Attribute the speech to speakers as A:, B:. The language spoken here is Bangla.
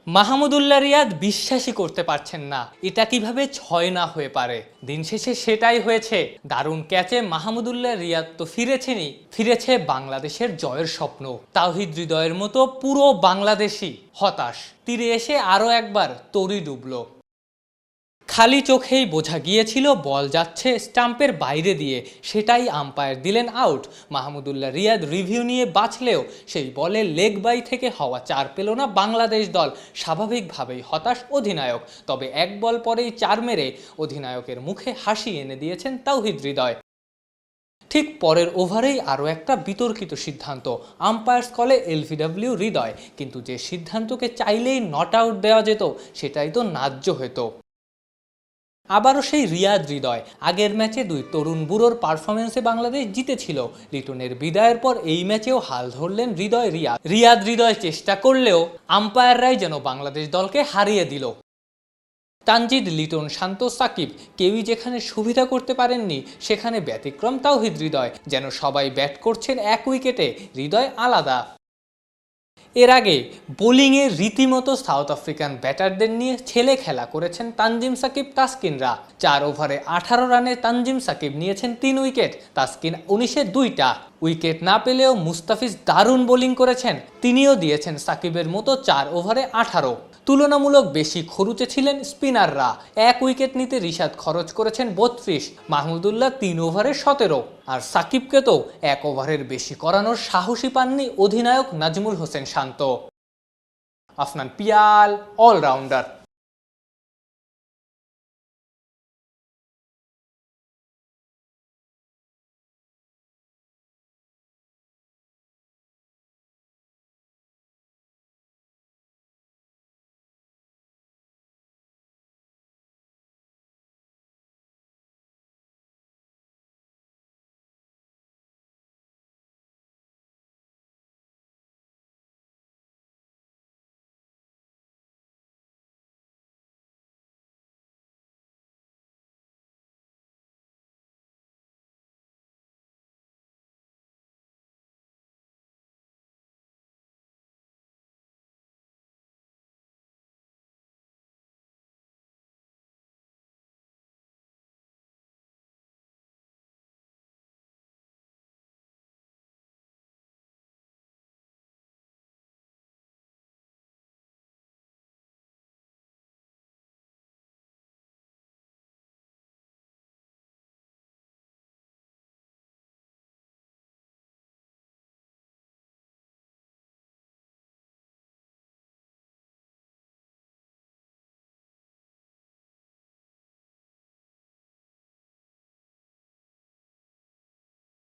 A: মাহমুদুল্লাহ রিয়াদ বিশ্বাসই করতে পারছেন না এটা কিভাবে 6 না হয়ে পারে। দিন শেষে সেটাই হয়েছে। দারুণ ক্যাচে মাহমুদুল্লাহ রিয়াদ তো ফিরেছেনই, ফিরেছে বাংলাদেশের জয়ের স্বপ্ন। তাওহিদ হৃদয়ের মতো পুরো বাংলাদেশই হতাশ। তীরে এসে আরও একবার তরি ডুবলো। খালি চোখেই বোঝা গিয়েছিল বল যাচ্ছে স্টাম্পের বাইরে দিয়ে, সেটাই আম্পায়ার দিলেন আউট। মাহমুদুল্লাহ রিয়াদ রিভিউ নিয়ে বাঁচলেও সেই বলে লেগ বাই থেকে হওয়া 4 পেল না বাংলাদেশ দল। স্বাভাবিকভাবেই হতাশ অধিনায়ক, তবে এক বল পরেই 4 মেরে অধিনায়কের মুখে হাসি এনে দিয়েছেন তাওহিদ হৃদয়। ঠিক পরের ওভারেই আরও একটা বিতর্কিত সিদ্ধান্ত, আম্পায়ার্স কলে এলবিডব্লিউ হৃদয়, কিন্তু যে সিদ্ধান্তকে চাইলেই নট আউট দেওয়া যেত সেটাই তো ন্যায্য হতো। আবারও সেই রিয়াদ হৃদয়। আগের ম্যাচে 2 তরুণ বুড়োর পারফরমেন্সে বাংলাদেশ জিতেছিল। লিটনের বিদায়ের পর এই ম্যাচেও হাল ধরলেন রিয়াদ হৃদয় চেষ্টা করলেও আম্পায়াররাই যেন বাংলাদেশ দলকে হারিয়ে দিল। তানজিদ, লিটন, শান্ত, সাকিব কেউই যেখানে সুবিধা করতে পারেননি সেখানে ব্যতিক্রম তাওহিদ হৃদয়। যেন সবাই ব্যাট করছেন এক উইকেটে, হৃদয় আলাদা। এর আগে বোলিংয়ে রীতিমতো সাউথ আফ্রিকান ব্যাটারদের নিয়ে ছেলে খেলা করেছেন তানজিম সাকিব, তাসকিনরা। 4 ওভারে 18 রানে তানজিম সাকিব নিয়েছেন 3 উইকেট, তাসকিন 19-এ 2টা উইকেট। না পেলেও মুস্তাফিজ দারুণ বোলিং করেছেন, তিনিও দিয়েছেন সাকিবের মতো 4 ওভারে 18। তুলনামূলক বেশি খরুচে ছিলেন স্পিনাররা। 1 উইকেট নিতে রিশাদ খরচ করেছেন 32, মাহমুদুল্লাহ 3 ওভারে 17। আর সাকিবকে তো 1 ওভারের বেশি করানোর সাহসী পাননি অধিনায়ক নাজমুল হোসেন শান্ত। আফনান পিয়াল অলরাউন্ডার।